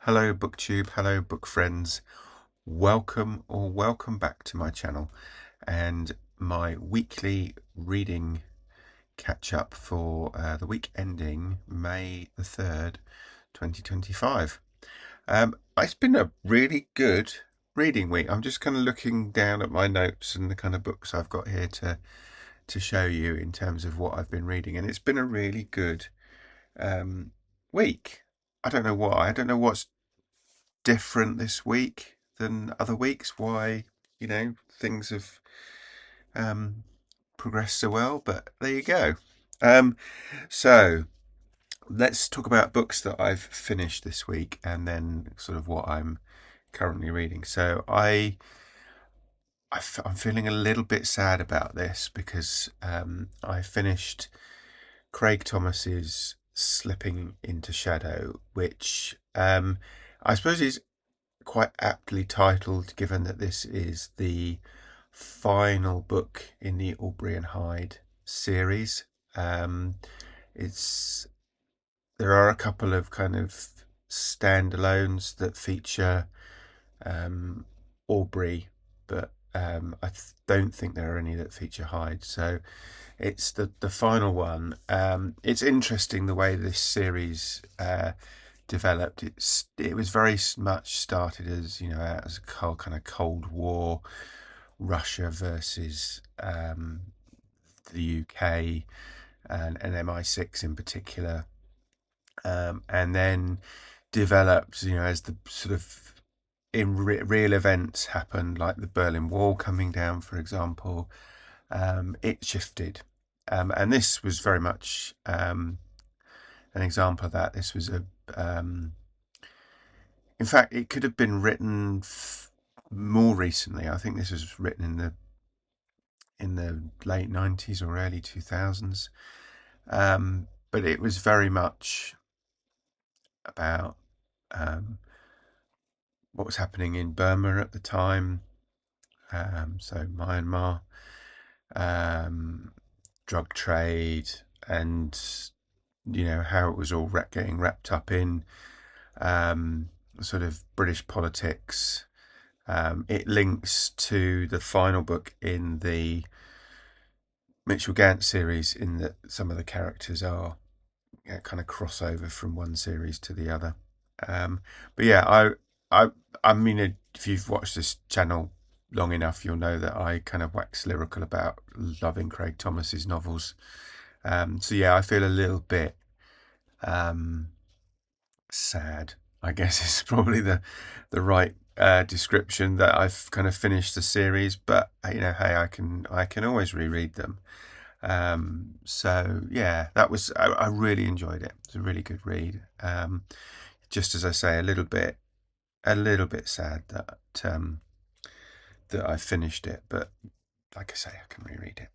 Hello booktube, hello book friends. Welcome back to my channel and my weekly reading catch up for the week ending May the 3rd, 2025. It's been a really good reading week. I'm just kind of looking down at my notes and the kind of books I've got here to show you in terms of what I've been reading, and it's been a really good week. I don't know why. I don't know what's different this week than other weeks, why things have progressed so well, but there you go. So let's talk about books that I've finished this week and then sort of what I'm currently reading. So I'm feeling a little bit sad about this because I finished Craig Thomas's Slipping into Shadow, which I suppose is quite aptly titled, given that this is the final book in the Aubrey and Hyde series. It's There are a couple of kind of standalones that feature Aubrey, but don't think there are any that feature Hyde. So it's the final one. It's interesting the way this series developed. It was very much started as as a kind of Cold War, Russia versus the UK and MI6 in particular, and then developed as the sort of in real events happened, like the Berlin Wall coming down, for example. It shifted, and this was very much an example of that. This was in fact, it could have been written more recently. I think this was written in the late 90s or early 2000s. But it was very much about what was happening in Burma at the time. So Myanmar, drug trade, and how it was all getting wrapped up in sort of British politics. It links to the final book in the Mitchell Gant series, in that some of the characters are kind of crossover from one series to the other. But yeah, I mean, if you've watched this channel long enough, you'll know that I kind of wax lyrical about loving Craig Thomas's novels. So yeah, I feel a little bit sad, I guess is probably the right description, that I've kind of finished the series. But hey, I can always reread them. So yeah, I really enjoyed it. It's a really good read. Just as I say, a little bit sad that that I finished it, but like I say, I can reread it.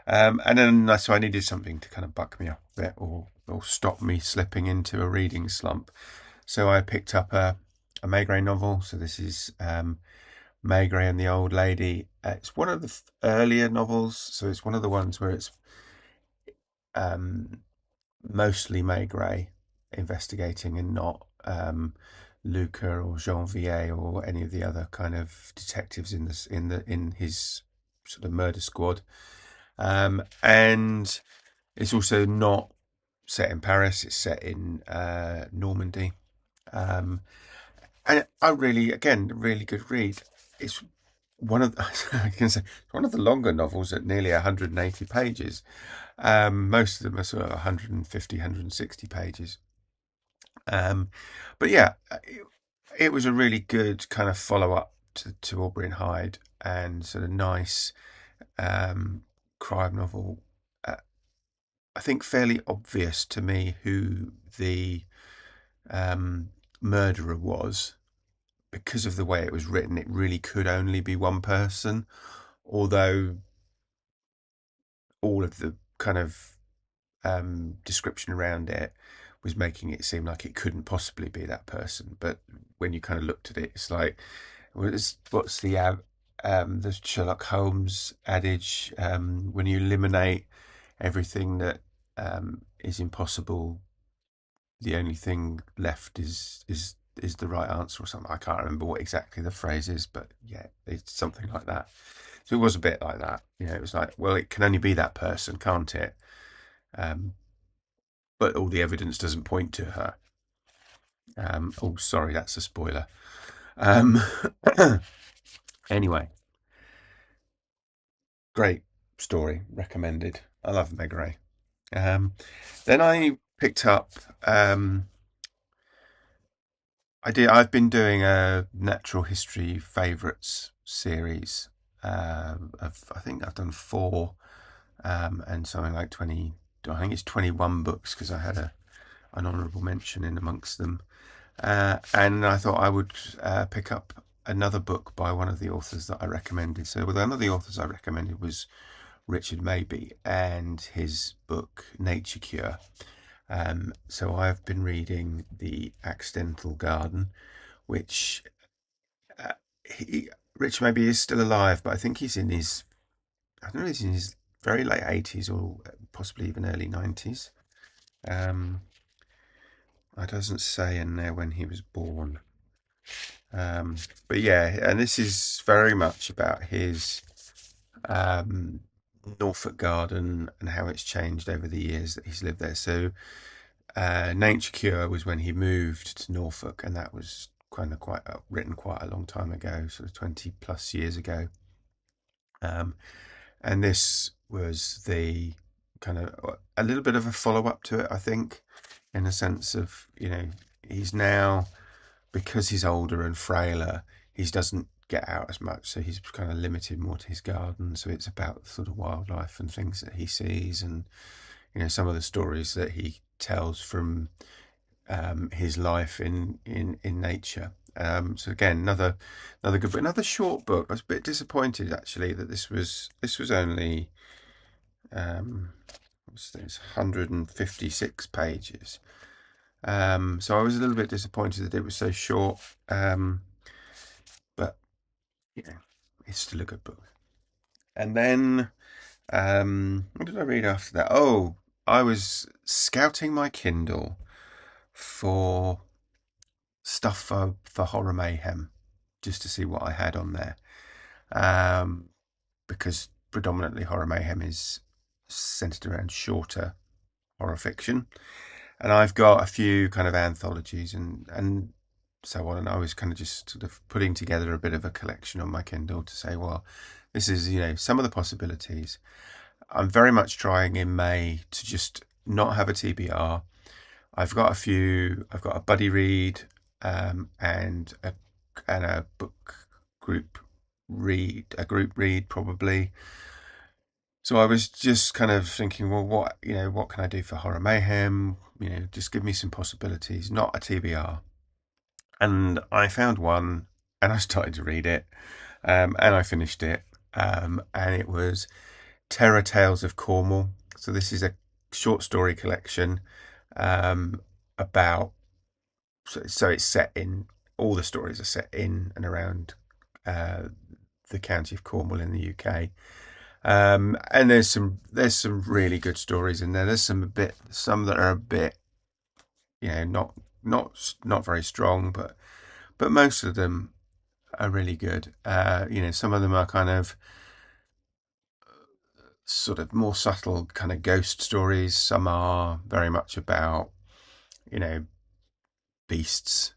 And then so I needed something to kind of buck me up a bit, or stop me slipping into a reading slump. So I picked up a Maigret novel. So this is Maigret and the Old Lady. It's one of the earlier novels, so it's one of the ones where it's mostly Maigret investigating, and not Luca or Janvier or any of the other kind of detectives in his sort of murder squad. And it's also not set in Paris; it's set in Normandy. And I really, again, really good read. It's one of I can say it's one of the longer novels at nearly 180 pages. Most of them are sort of 150, 160 pages. But yeah, it was a really good kind of follow up to Aubrey and Hyde, and sort of nice crime novel. I think fairly obvious to me who the murderer was, because of the way it was written. It really could only be one person, although all of the kind of description around it was making it seem like it couldn't possibly be that person. But when you kind of looked at it, it's like, what's the Sherlock Holmes adage? When you eliminate everything that is impossible, the only thing left is the right answer or something. I can't remember what exactly the phrase is, but yeah, it's something like that. So it was a bit like that. It was like, well, it can only be that person, can't it? But all the evidence doesn't point to her. Oh, sorry, that's a spoiler. Anyway, great story, recommended. I love Maigret. Then I picked up. I've been doing a natural history favourites series. I think I've done 4, and something like 20. I think it's 21 books because I had an honourable mention in amongst them. And I thought I would pick up another book by one of the authors that I recommended. So one of the authors I recommended was Richard Mabey and his book Nature Cure. So I've been reading The Accidental Garden, which Rich Mabey is still alive, but I think he's in his, I don't know, he's in his very late 80s or possibly even early 90s. It doesn't say in there when he was born. But yeah, and this is very much about his Norfolk garden and how it's changed over the years that he's lived there. So Nature Cure was when he moved to Norfolk, and that was kind of written quite a long time ago, sort of 20 plus years ago. And this was the kind of a little bit of a follow up to it, I think, in the sense of, he's now, because he's older and frailer, he doesn't get out as much, so he's kind of limited more to his garden. So it's about sort of wildlife and things that he sees, and some of the stories that he tells from his life in nature. So again, another good book, another short book. I was a bit disappointed actually that this was only it's 156 pages. So I was a little bit disappointed that it was so short. But it's still a good book. And then what did I read after that? Oh, I was scouting my Kindle for stuff for Horror Mayhem, just to see what I had on there, because predominantly Horror Mayhem is centered around shorter horror fiction, and I've got a few kind of anthologies and so on, and I was kind of just sort of putting together a bit of a collection on my Kindle to say, well, this is some of the possibilities. I'm very much trying in May to just not have a TBR. I've got a buddy read, and a group read probably. So I was just kind of thinking, well, what can I do for Horror Mayhem? Just give me some possibilities, not a TBR. And I found one, and I started to read it, and I finished it, and it was Terror Tales of Cornwall. So this is a short story collection about. So it's set in. All the stories are set in and around the county of Cornwall in the UK. And there's some really good stories in there. There's some that are a bit, not very strong, but most of them are really good. Some of them are kind of sort of more subtle kind of ghost stories. Some are very much about, beasts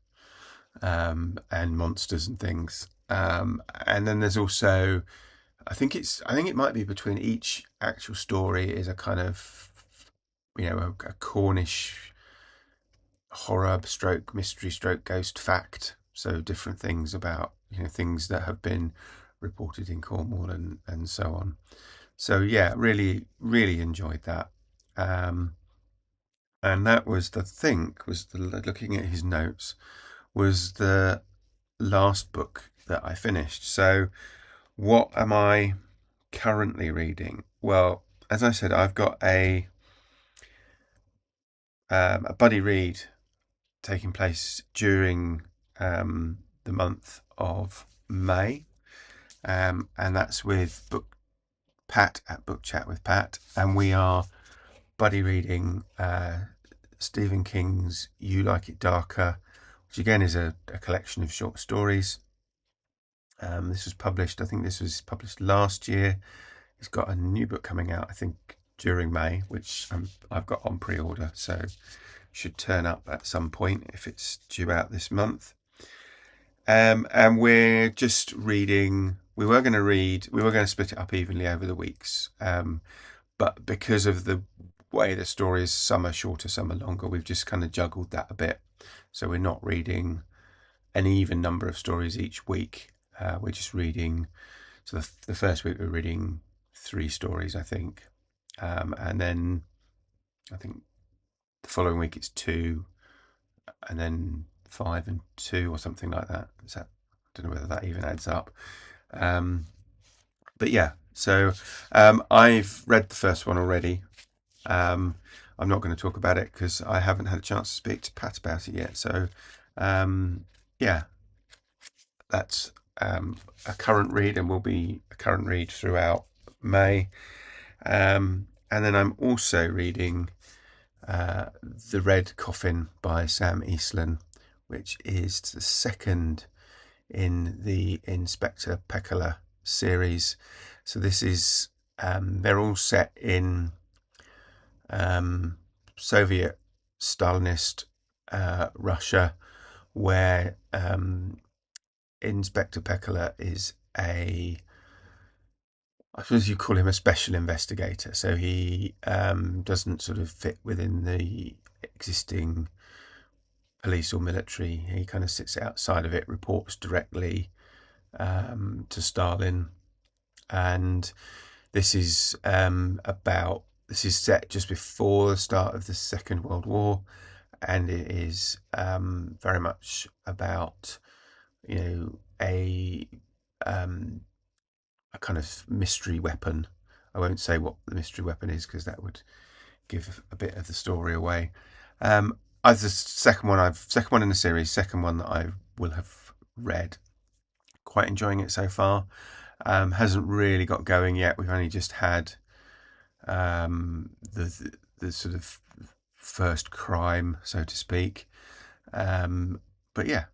and monsters and things. And then there's also, I think it might be between each actual story is a kind of, a Cornish horror stroke mystery stroke ghost fact. So different things about, things that have been reported in Cornwall and so on. So yeah, really, really enjoyed that. And that was looking at his notes, was the last book that I finished. So what am I currently reading? Well, as I said, I've got a buddy read taking place during the month of May, and that's with Pat at Book Chat with Pat, and we are buddy reading Stephen King's You Like It Darker which again is a collection of short stories. This was published, I think this was published last year. It's got a new book coming out, I think, during May, which I've got on pre-order, so should turn up at some point if it's due out this month. And we're just reading. We were going to split it up evenly over the weeks, but because of the way the stories, some are shorter, some are longer, we've just kind of juggled that a bit. So we're not reading an even number of stories each week. We're just reading. So the first week we're reading 3 stories, I think, and then I think the following week it's 2, and then 5 and 2 or something like that. I don't know whether that even adds up. But yeah, so I've read the first one already. I'm not going to talk about it because I haven't had a chance to speak to Pat about it yet. So yeah, that's a current read and will be a current read throughout May. And then I'm also reading The Red Coffin by Sam Eastland, which is the second in the Inspector Pekala series. So this is they're all set in Soviet Stalinist Russia, where Inspector Pekala is I suppose you call him a special investigator. So he doesn't sort of fit within the existing police or military. He kind of sits outside of it, reports directly to Stalin, and this is set just before the start of the Second World War, and it is very much about a kind of mystery weapon. I won't say what the mystery weapon is because that would give a bit of the story away. As the second one in the series, second one that I will have read. Quite enjoying it so far. Hasn't really got going yet. We've only just had the sort of first crime, so to speak. But yeah,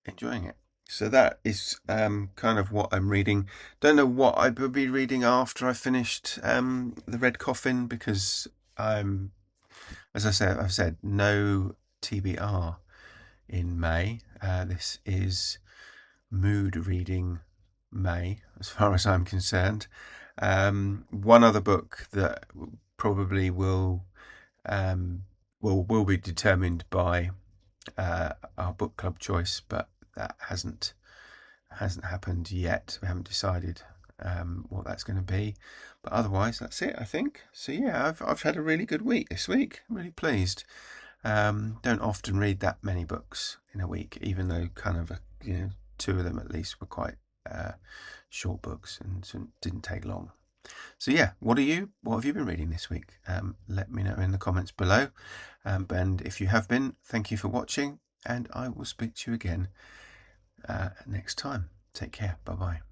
enjoying it. So that is kind of what I'm reading. Don't know what I would be reading after I finished The Red Coffin, because as I've said, no TBR in May. This is mood reading May, as far as I'm concerned. One other book that probably will be determined by our book club choice, but that hasn't happened yet. We haven't decided what that's going to be, but otherwise that's it, I think. So yeah, I've had a really good week this week. I'm really pleased. Don't often read that many books in a week, even though kind of 2 of them at least were quite short books and didn't take long. So yeah, what have you been reading this week? Let me know in the comments below. And if you have been, thank you for watching, and I will speak to you again next time. Take care. Bye bye.